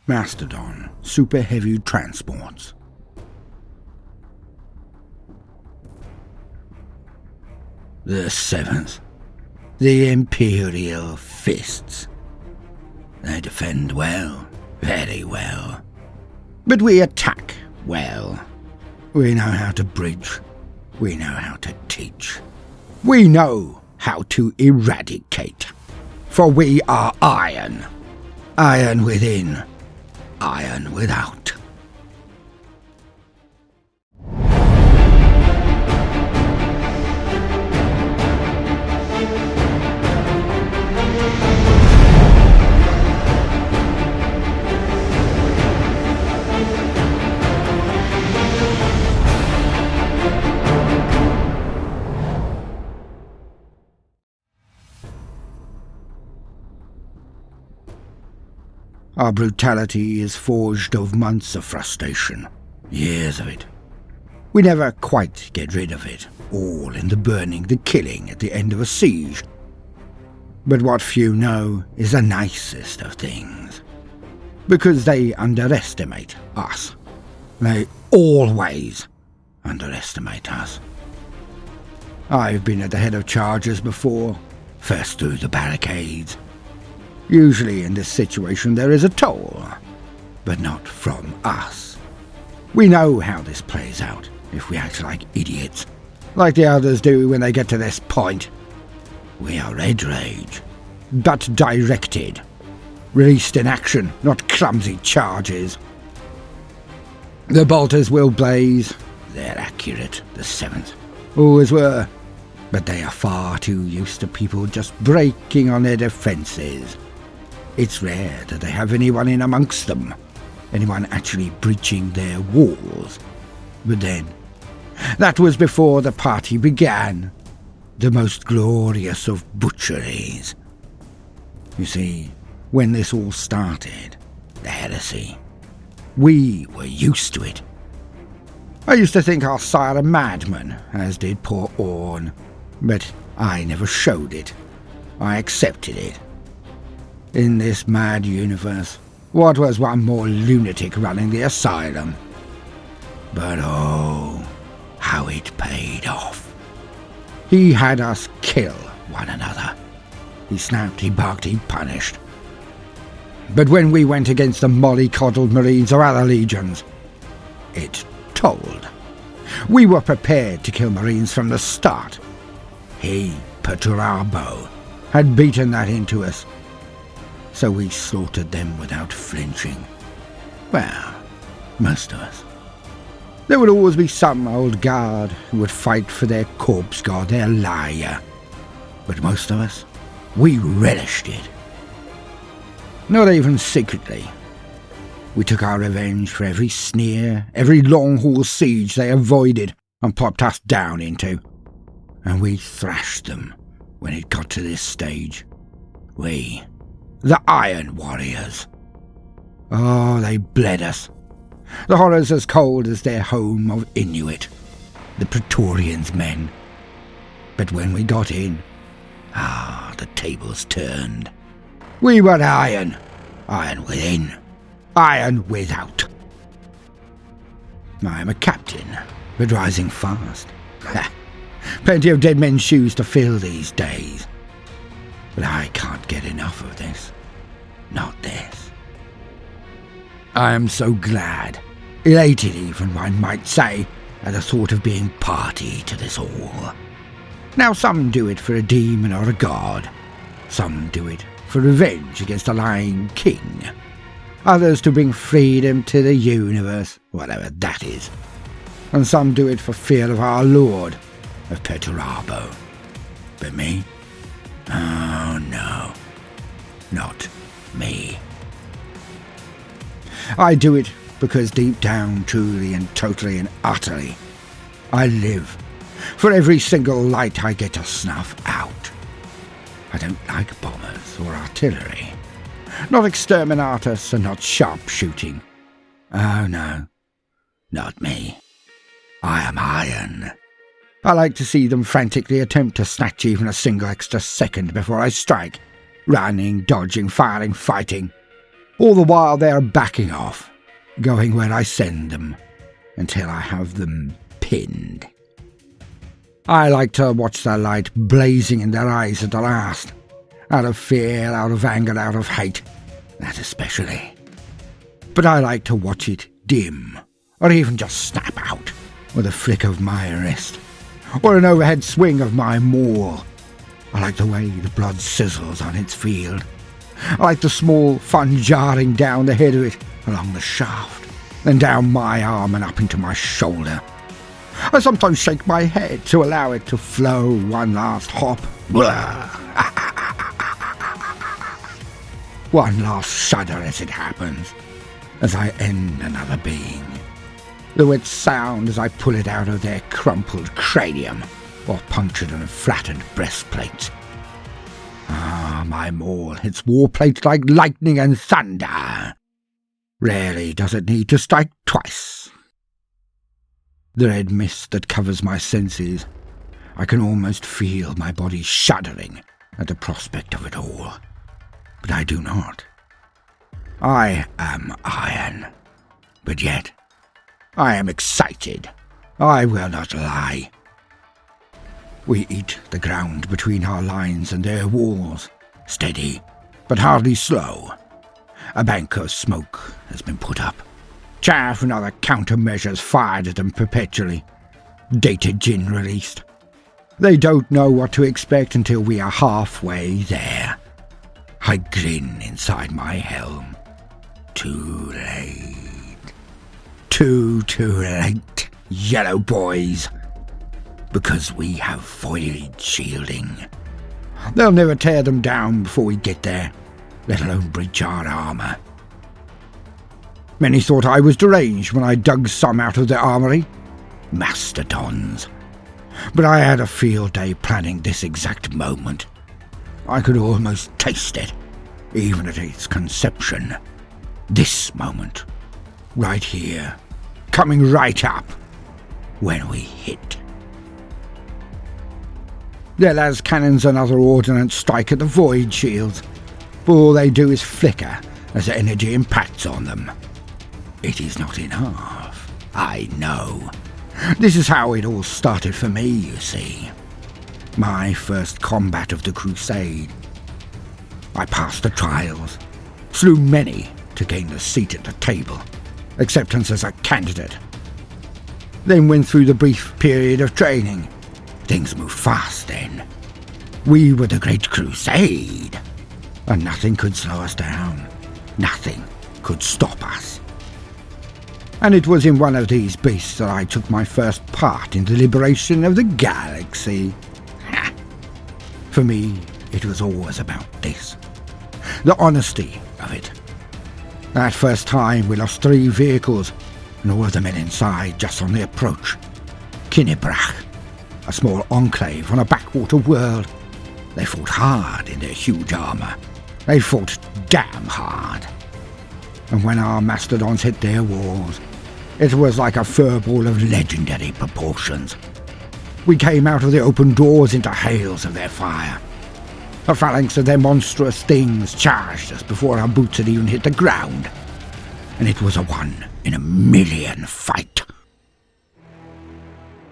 Mastodon Superheavy transports. The 7th. The Imperial Fists. They defend well, very well. But we attack well. We know how to bridge. We know how to teach. We know how to eradicate. For we are iron. Iron within, iron without. Our brutality is forged of months of frustration, years of it. We never quite get rid of it, all in the burning, the killing at the end of a siege. But what few know is the nicest of things, because they underestimate us. They always underestimate us. I've been at the head of charges before, first through the barricades. Usually in this situation there is a toll, but not from us. We know how this plays out if we act like idiots, like the others do when they get to this point. We are red rage, but directed, released in action, not clumsy charges. The bolters will blaze. They're accurate, the 7th. Always were, but they are far too used to people just breaking on their defences. It's rare that they have anyone in amongst them, anyone actually breaching their walls. But then, that was before the party began, the most glorious of butcheries. You see, when this all started, the heresy, we were used to it. I used to think our sire a madman, as did poor Orn, but I never showed it. I accepted it. In this mad universe, what was one more lunatic running the asylum? But oh, how it paid off. He had us kill one another. He snapped, he barked, he punished. But when we went against the mollycoddled Marines or other legions, it told. We were prepared to kill Marines from the start. He, Perturabo, had beaten that into us. So we slaughtered them without flinching. Well, most of us. There would always be some old guard who would fight for their corpse god, their liar. But most of us, we relished it. Not even secretly. We took our revenge for every sneer, every long-haul siege they avoided and popped us down into. And we thrashed them when it got to this stage. We, the Iron Warriors. Oh, they bled us. The horrors as cold as their home of Inuit, the Praetorians' men. But when we got in, the tables turned. We were iron, iron within, iron without. I am a captain, but rising fast. Plenty of dead men's shoes to fill these days. But I can't get enough of this. Not this. I am so glad, elated even, one might say, at the thought of being party to this all. Now some do it for a demon or a god. Some do it for revenge against a lying king. Others to bring freedom to the universe, whatever that is. And some do it for fear of our Lord, of Perturabo. But me? Oh no, not me. I do it because deep down, truly and totally and utterly, I live for every single light I get to snuff out. I don't like bombers or artillery, not exterminatus and not sharpshooting. Oh no, not me. I am iron. I like to see them frantically attempt to snatch even a single extra second before I strike. Running, dodging, firing, fighting. All the while they are backing off, going where I send them, until I have them pinned. I like to watch the light blazing in their eyes at the last, out of fear, out of anger, out of hate, that especially. But I like to watch it dim, or even just snap out, with a flick of my wrist, or an overhead swing of my maul. I like the way the blood sizzles on its field. I like the small fun jarring down the head of it, along the shaft, then down my arm and up into my shoulder. I sometimes shake my head to allow it to flow one last hop. One last shudder as it happens, as I end another being. The wet sound as I pull it out of their crumpled cranium, or punctured and flattened breastplates. Ah, my maul hits warplates like lightning and thunder. Rarely does it need to strike twice. The red mist that covers my senses, I can almost feel my body shuddering at the prospect of it all. But I do not. I am iron, but yet I am excited. I will not lie. We eat the ground between our lines and their walls, steady, but hardly slow. A bank of smoke has been put up. Chaff and other countermeasures fired at them perpetually. Dated gin released. They don't know what to expect until we are halfway there. I grin inside my helm. Too late. Too late, yellow boys. Because we have void shielding. They'll never tear them down before we get there, let alone breach our armour. Many thought I was deranged when I dug some out of their armoury. Mastodons. But I had a field day planning this exact moment. I could almost taste it, even at its conception. This moment, right here, coming right up, when we hit. Their las cannons and other ordnance strike at the void shields, but all they do is flicker as the energy impacts on them. It is not enough, I know. This is how it all started for me, you see. My first combat of the Crusade. I passed the trials, slew many to gain the seat at the table, acceptance as a candidate. Then went through the brief period of training. Things moved fast then. We were the Great Crusade, and nothing could slow us down. Nothing could stop us. And it was in one of these beasts that I took my first part in the liberation of the galaxy. Ha! For me, it was always about this. The honesty of it. That first time we lost 3 vehicles, and all of the men inside just on the approach. Kinnebrach, a small enclave on a backwater world. They fought hard in their huge armour. They fought damn hard. And when our mastodons hit their walls, it was like a furball of legendary proportions. We came out of the open doors into hails of their fire. A phalanx of their monstrous things charged us before our boots had even hit the ground. And it was a 1 in a million fight.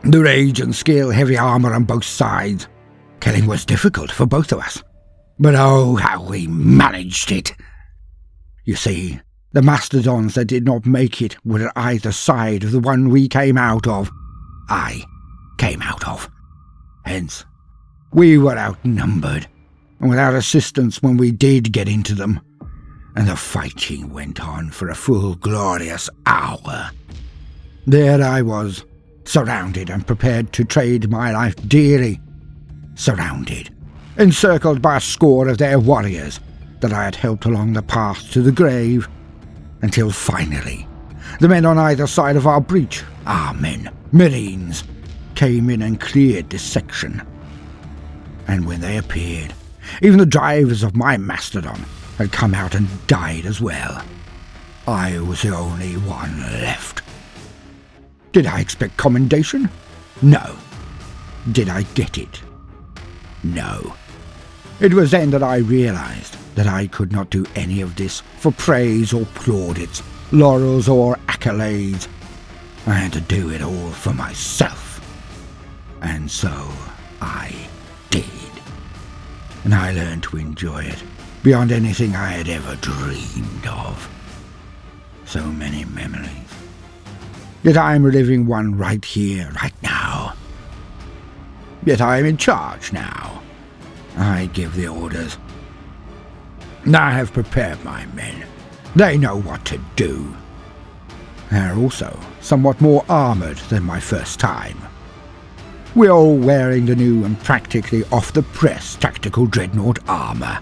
The rage and skill, heavy armour on both sides. Killing was difficult for both of us. But oh, how we managed it! You see, the mastodons that did not make it were at either side of the one we came out of. I came out of. Hence, we were outnumbered, and without assistance when we did get into them. And the fighting went on for a full glorious hour. There I was, surrounded and prepared to trade my life dearly. Surrounded, encircled by a score of their warriors that I had helped along the path to the grave, until finally the men on either side of our breach, our men, Marines, came in and cleared this section. And when they appeared, even the drivers of my Mastodon had come out and died as well. I was the only one left. Did I expect commendation? No. Did I get it? No. It was then that I realized that I could not do any of this for praise or plaudits, laurels or accolades. I had to do it all for myself. And so I did. And I learned to enjoy it beyond anything I had ever dreamed of. So many memories. Yet I am reliving one right here, right now. Yet I am in charge now. I give the orders. I have prepared my men. They know what to do. They are also somewhat more armoured than my first time. We're all wearing the new and practically off-the-press tactical dreadnought armour.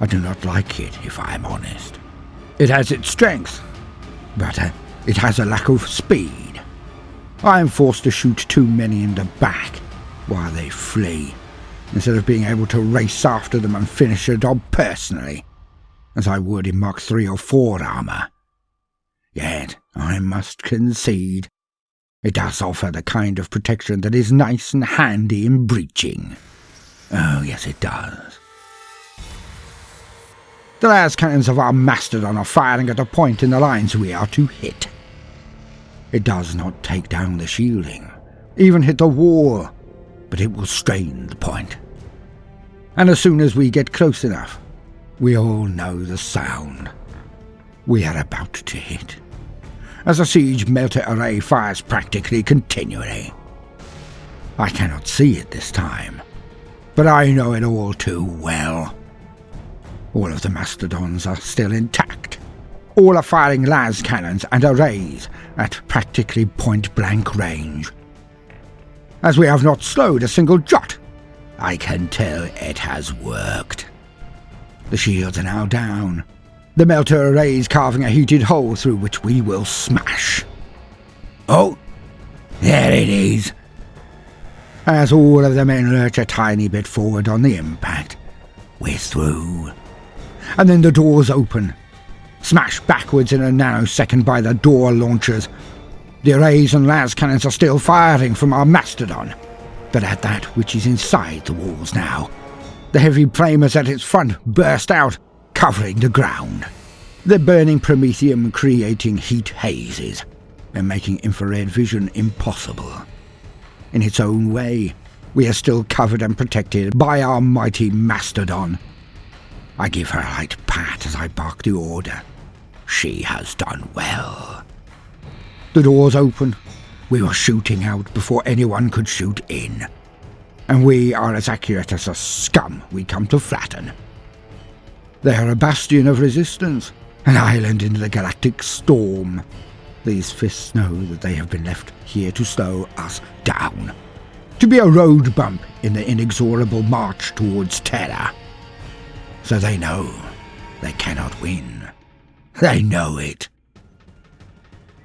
I do not like it, if I am honest. It has its strengths, but it has a lack of speed. I am forced to shoot too many in the back while they flee, instead of being able to race after them and finish the job personally, as I would in Mark 3 or 4 armour. Yet, I must concede, it does offer the kind of protection that is nice and handy in breaching. Oh, yes, it does. The las cannons of our Mastodon are firing at a point in the lines we are to hit. It does not take down the shielding, even hit the wall, but it will strain the point. And as soon as we get close enough, we all know the sound. We are about to hit, as the siege melter array fires practically continually. I cannot see it this time, but I know it all too well. All of the Mastodons are still intact. All are firing las cannons and arrays at practically point-blank range. As we have not slowed a single jot, I can tell it has worked. The shields are now down, the melter arrays carving a heated hole through which we will smash. Oh, there it is. As all of the men lurch a tiny bit forward on the impact, we're through. And then the doors open, smashed backwards in a nanosecond by the door launchers. The arrays and las cannons are still firing from our Mastodon, but at that which is inside the walls now. The heavy flamers at its front burst out, covering the ground. The burning promethium creating heat hazes and making infrared vision impossible. In its own way, we are still covered and protected by our mighty Mastodon. I give her a light pat as I bark the order. She has done well. The doors open. We were shooting out before anyone could shoot in. And we are as accurate as the scum we come to flatten. They are a bastion of resistance, an island in the galactic storm. These fists know that they have been left here to slow us down, to be a road bump in the inexorable march towards terror. So they know they cannot win. They know it.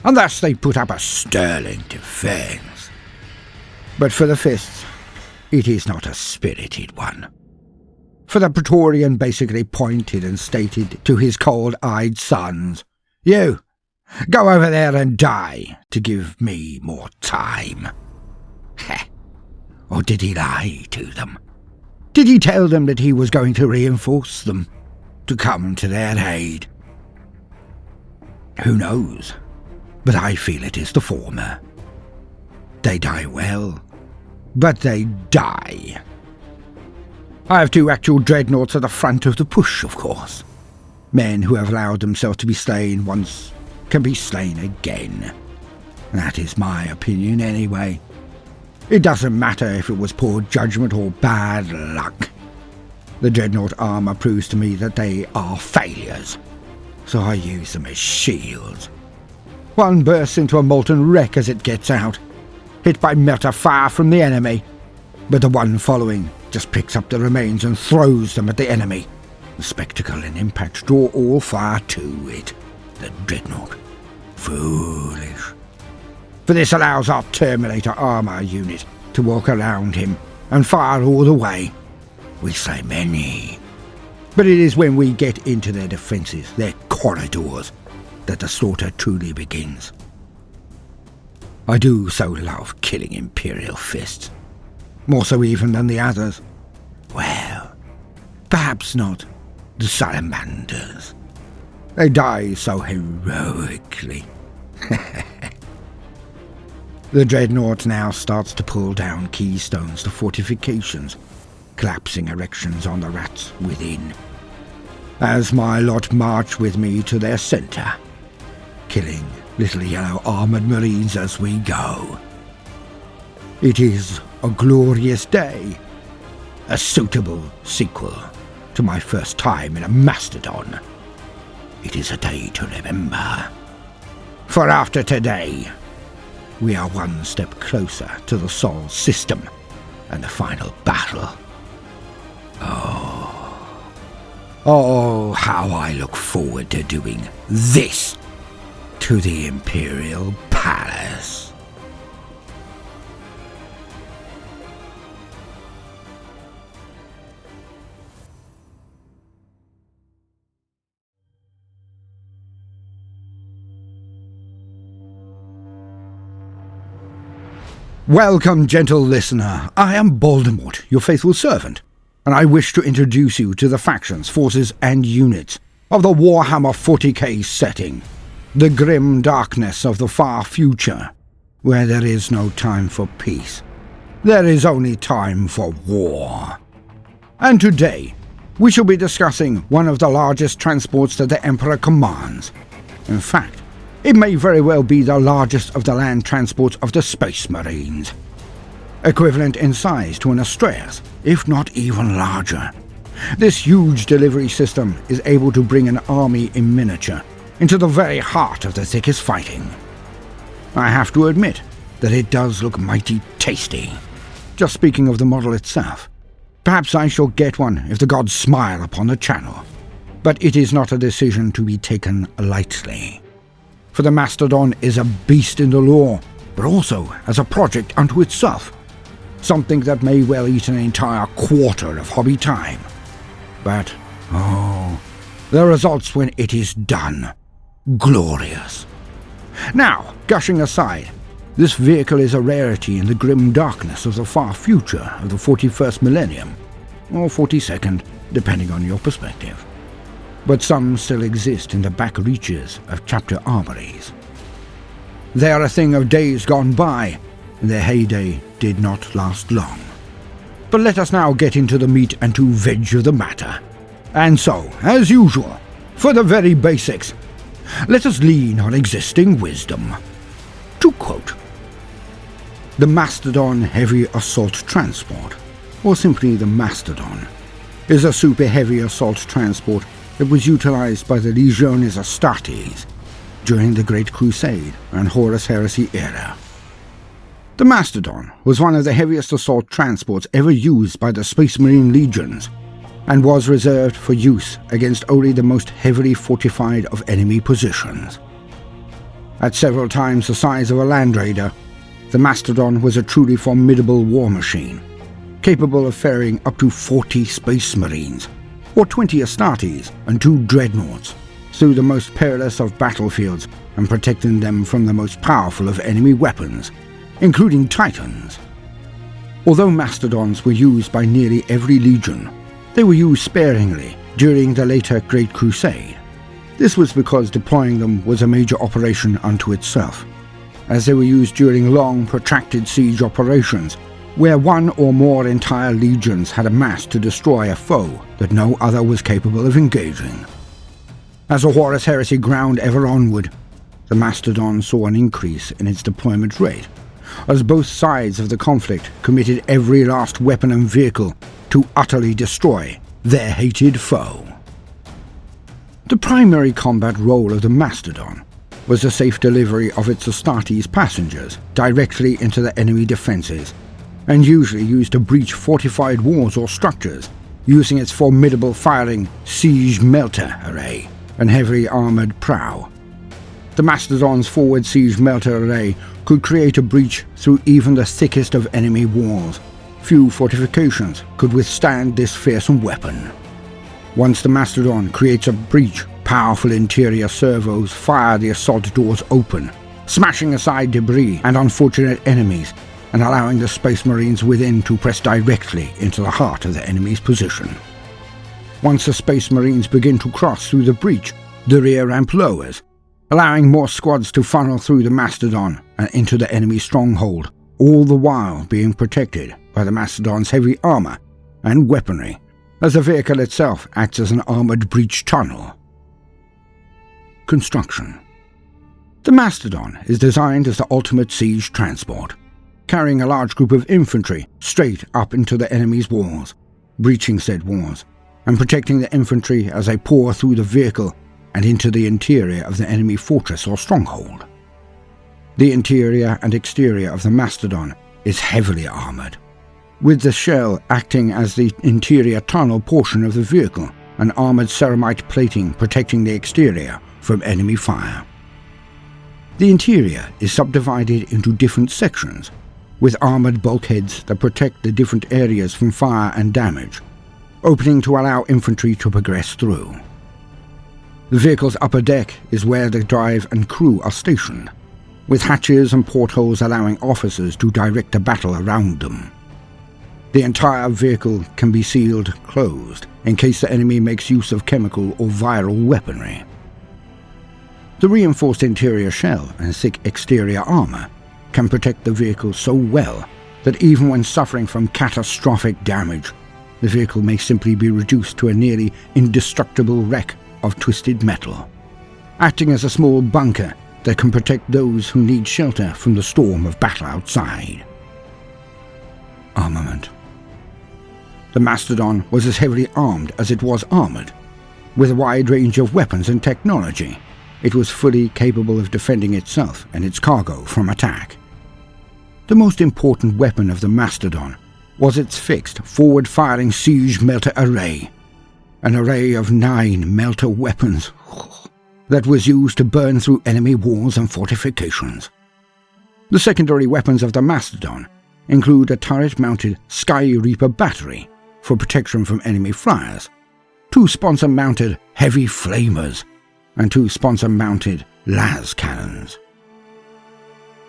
And thus they put up a sterling defence. But for the fists, it is not a spirited one. For the Praetorian basically pointed and stated to his cold-eyed sons, "You, go over there and die to give me more time." Or did he lie to them? Did he tell them that he was going to reinforce them, to come to their aid? Who knows? But I feel it is the former. They die well, but they die. I have 2 actual dreadnoughts at the front of the push, of course. Men who have allowed themselves to be slain once can be slain again. That is my opinion anyway. It doesn't matter if it was poor judgment or bad luck. The dreadnought armour proves to me that they are failures, so I use them as shields. One bursts into a molten wreck as it gets out, hit by melter fire from the enemy, but the one following just picks up the remains and throws them at the enemy. The spectacle and impact draw all fire to it. The dreadnought. Foolish. For this allows our Terminator armour unit to walk around him and fire all the way. We slay many. But it is when we get into their defences, their corridors, that the slaughter truly begins. I do so love killing Imperial fists. More so even than the others. Well, perhaps not. the salamanders. They die so heroically. The dreadnought now starts to pull down keystones to fortifications, collapsing erections on the rats within, as my lot march with me to their centre, killing little yellow armoured marines as we go. It is a glorious day, a suitable sequel to my first time in a Mastodon. It is a day to remember, for after today, we are one step closer to the Sol system and the final battle. Oh, how I look forward to doing this to the Imperial Palace. Welcome, gentle listener. I am Baldermort, your faithful servant, and I wish to introduce you to the factions, forces, and units of the Warhammer 40k setting, the grim darkness of the far future, where there is no time for peace. There is only time for war. And today, we shall be discussing one of the largest transports that the Emperor commands. In fact, it may very well be the largest of the land transports of the Space Marines. Equivalent in size to an Astartes, if not even larger. This huge delivery system is able to bring an army in miniature into the very heart of the thickest fighting. I have to admit that it does look mighty tasty. Just speaking of the model itself, perhaps I shall get one if the gods smile upon the channel. But it is not a decision to be taken lightly. For the Mastodon is a beast in the lore, but also as a project unto itself. Something that may well eat an entire quarter of hobby time. But, the results when it is done. Glorious. Now, gushing aside, this vehicle is a rarity in the grim darkness of the far future of the 41st millennium, or 42nd, depending on your perspective. But some still exist in the back reaches of chapter armories. They are a thing of days gone by, and their heyday did not last long. But let us now get into the meat and to veg of the matter. And so, as usual, for the very basics, let us lean on existing wisdom. To quote, the Mastodon Heavy Assault Transport, or simply the Mastodon, is a super heavy assault transport that was utilized by the Legiones Astartes during the Great Crusade and Horus Heresy era. The Mastodon was one of the heaviest assault transports ever used by the Space Marine Legions, and was reserved for use against only the most heavily fortified of enemy positions. At several times the size of a Land Raider, the Mastodon was a truly formidable war machine, capable of ferrying up to 40 Space Marines, or 20 Astartes and 2 dreadnoughts, through the most perilous of battlefields and protecting them from the most powerful of enemy weapons, including Titans. Although Mastodons were used by nearly every legion, they were used sparingly during the later Great Crusade. This was because deploying them was a major operation unto itself, as they were used during long, protracted siege operations, where one or more entire legions had amassed to destroy a foe that no other was capable of engaging. As the Horus Heresy ground ever onward, the Mastodon saw an increase in its deployment rate, as both sides of the conflict committed every last weapon and vehicle to utterly destroy their hated foe. The primary combat role of the Mastodon was the safe delivery of its Astartes passengers directly into the enemy defences, and usually used to breach fortified walls or structures, using its formidable firing siege melter array and heavily armoured prow. The Mastodon's forward siege melter array could create a breach through even the thickest of enemy walls. Few fortifications could withstand this fearsome weapon. Once the Mastodon creates a breach, powerful interior servos fire the assault doors open, smashing aside debris and unfortunate enemies, and allowing the Space Marines within to press directly into the heart of the enemy's position. Once the Space Marines begin to cross through the breach, the rear ramp lowers, allowing more squads to funnel through the Mastodon and into the enemy stronghold, all the while being protected by the Mastodon's heavy armour and weaponry, as the vehicle itself acts as an armoured breach tunnel. Construction. The Mastodon is designed as the ultimate siege transport, carrying a large group of infantry straight up into the enemy's walls, breaching said walls, and protecting the infantry as they pour through the vehicle and into the interior of the enemy fortress or stronghold. The interior and exterior of the Mastodon is heavily armoured, with the shell acting as the interior tunnel portion of the vehicle and armoured ceramite plating protecting the exterior from enemy fire. The interior is subdivided into different sections, with armoured bulkheads that protect the different areas from fire and damage, opening to allow infantry to progress through. The vehicle's upper deck is where the drive and crew are stationed, with hatches and portholes allowing officers to direct the battle around them. The entire vehicle can be sealed closed in case the enemy makes use of chemical or viral weaponry. The reinforced interior shell and thick exterior armour can protect the vehicle so well that even when suffering from catastrophic damage, the vehicle may simply be reduced to a nearly indestructible wreck of twisted metal, acting as a small bunker that can protect those who need shelter from the storm of battle outside. Armament. The Mastodon was as heavily armed as it was armoured. With a wide range of weapons and technology, it was fully capable of defending itself and its cargo from attack. The most important weapon of the Mastodon was its fixed, forward-firing siege melter array, an array of 9 melter weapons that was used to burn through enemy walls and fortifications. The secondary weapons of the Mastodon include a turret-mounted Sky Reaper battery for protection from enemy flyers, 2 sponsor-mounted heavy flamers, and 2 sponsor-mounted las cannons.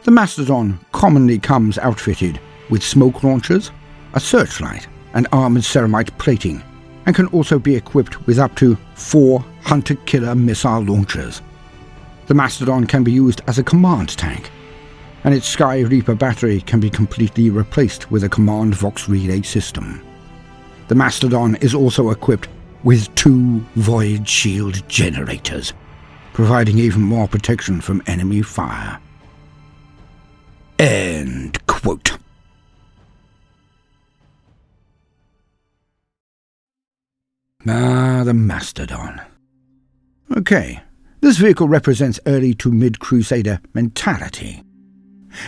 The Mastodon commonly comes outfitted with smoke launchers, a searchlight, and armoured ceramite plating, and can also be equipped with up to 4 hunter-killer missile launchers. The Mastodon can be used as a command tank, and its Sky Reaper battery can be completely replaced with a command Vox relay system. The Mastodon is also equipped with 2 void shield generators, providing even more protection from enemy fire. End quote. The Mastodon. Okay, this vehicle represents early to mid-Crusader mentality.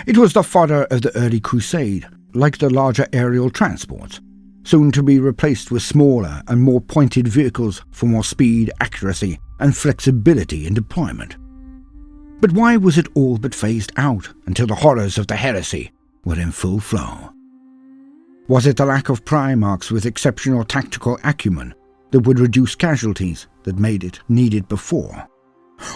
It was the fodder of the early Crusade, like the larger aerial transports, soon to be replaced with smaller and more pointed vehicles for more speed, accuracy, and flexibility in deployment. But why was it all but phased out until the horrors of the heresy were in full flow? Was it the lack of Primarchs with exceptional tactical acumen that would reduce casualties that made it needed before?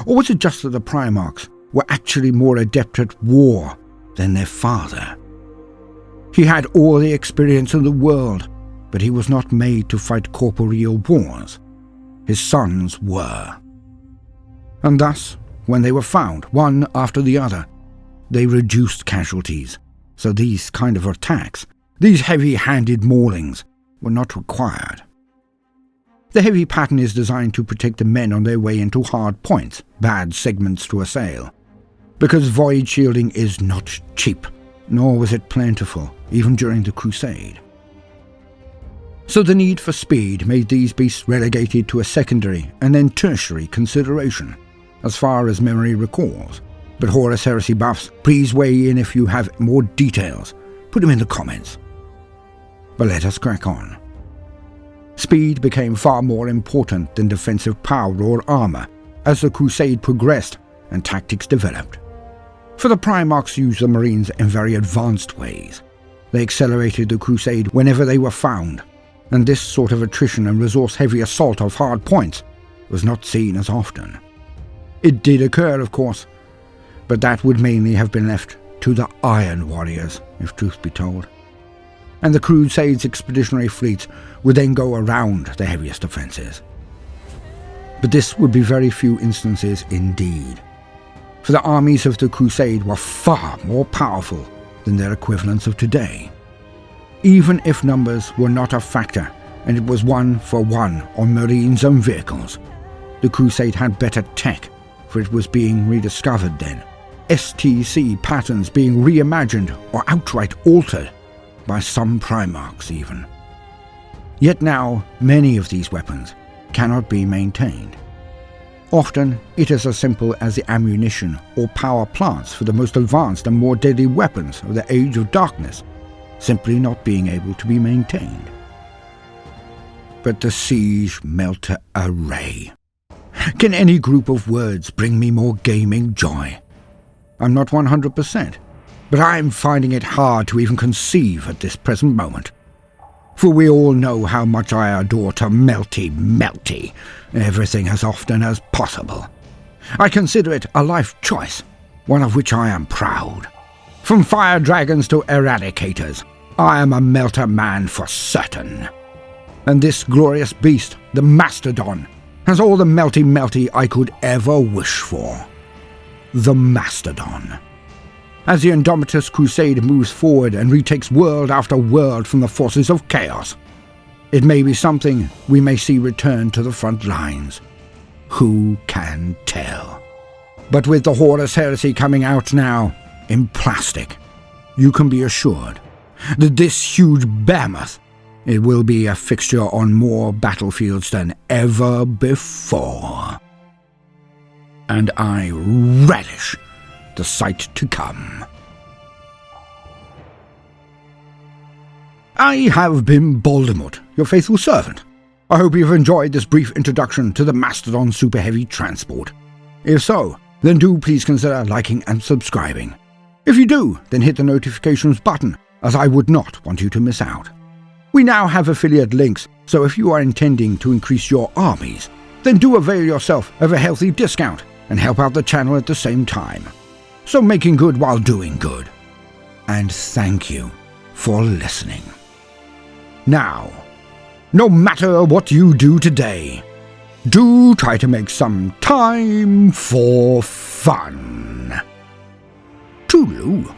Or was it just that the Primarchs were actually more adept at war than their father? He had all the experience in the world, but he was not made to fight corporeal wars. His sons were. And thus, when they were found, one after the other, they reduced casualties, so these kind of attacks, these heavy-handed maulings, were not required. The heavy pattern is designed to protect the men on their way into hard points, bad segments to assail, because void shielding is not cheap, nor was it plentiful, even during the Crusade. So the need for speed made these beasts relegated to a secondary and then tertiary consideration, as far as memory recalls. But Horus Heresy buffs, please weigh in if you have more details. Put them in the comments. But let us crack on. Speed became far more important than defensive power or armour as the Crusade progressed and tactics developed. For the Primarchs used the Marines in very advanced ways. They accelerated the Crusade whenever they were found, and this sort of attrition and resource-heavy assault of hard points was not seen as often. It did occur, of course, but that would mainly have been left to the Iron Warriors, if truth be told. and the Crusade's expeditionary fleets would then go around the heaviest defences. But this would be very few instances indeed, for the armies of the Crusade were far more powerful than their equivalents of today. Even if numbers were not a factor, and it was 1-for-1 on marines and vehicles, the Crusade had better tech, for it was being rediscovered then, STC patterns being reimagined or outright altered, by some Primarchs even. Yet now, many of these weapons cannot be maintained. Often, it is as simple as the ammunition or power plants for the most advanced and more deadly weapons of the Age of Darkness simply not being able to be maintained. But the Siege Melter Array. Can any group of words bring me more gaming joy? I'm not 100%, but I'm finding it hard to even conceive at this present moment. For we all know how much I adore to melty everything as often as possible. I consider it a life choice, one of which I am proud. From fire dragons to eradicators, I am a melter man for certain. And this glorious beast, the Mastodon, has all the melty I could ever wish for. The Mastodon. As the Indomitus Crusade moves forward and retakes world after world from the forces of chaos, it may be something we may see return to the front lines. Who can tell? But with the Horus Heresy coming out now, in plastic, you can be assured that this huge behemoth, it will be a fixture on more battlefields than ever before. And I relish the sight to come. I have been Baldermort, your faithful servant. I hope you've enjoyed this brief introduction to the Mastodon Superheavy transport. If so, then do please consider liking and subscribing. If you do, then hit the notifications button, as I would not want you to miss out. We now have affiliate links, so if you are intending to increase your armies, then do avail yourself of a healthy discount and help out the channel at the same time. So making good while doing good. And thank you for listening. Now, no matter what you do today, do try to make some time for fun. Toodaloo.